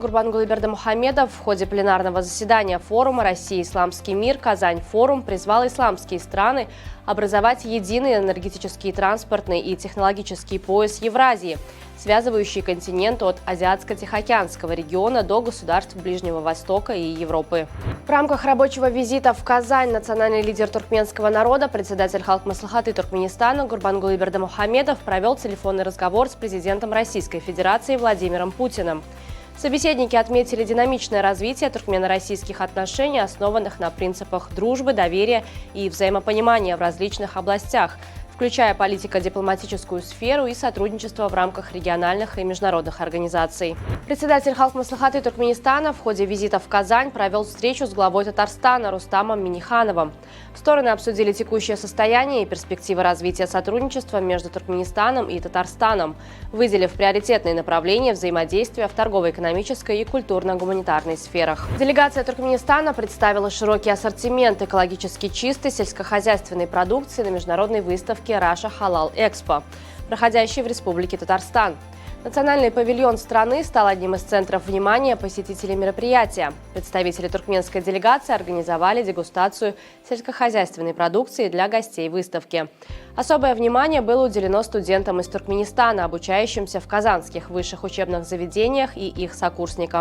Гурбангулы Бердымухамедов в ходе пленарного заседания форума «Россия. Исламский мир. Казань-форум» призвал исламские страны образовать единый энергетический, транспортный и технологический пояс Евразии, связывающий континент от Азиатско-Тихоокеанского региона до государств Ближнего Востока и Европы. В рамках рабочего визита в Казань национальный лидер туркменского народа, председатель Халк-Маслихаты Туркменистана Гурбангулы Бердымухамедов провел телефонный разговор с президентом Российской Федерации Владимиром Путиным. Собеседники отметили динамичное развитие туркмено-российских отношений, основанных на принципах дружбы, доверия и взаимопонимания в различных областях, включая политико-дипломатическую сферу и сотрудничество в рамках региональных и международных организаций. Председатель Халк-Маслихаты Туркменистана в ходе визита в Казань провел встречу с главой Татарстана Рустамом Миннихановым. Стороны обсудили текущее состояние и перспективы развития сотрудничества между Туркменистаном и Татарстаном, выделив приоритетные направления взаимодействия в торгово-экономической и культурно-гуманитарной сферах. Делегация Туркменистана представила широкий ассортимент экологически чистой сельскохозяйственной продукции на международной выставке Russia Halal Expo, проходящей в Республике Татарстан. Национальный павильон страны стал одним из центров внимания посетителей мероприятия. Представители туркменской делегации организовали дегустацию сельскохозяйственной продукции для гостей выставки. Особое внимание было уделено студентам из Туркменистана, обучающимся в казанских высших учебных заведениях, и их сокурсникам.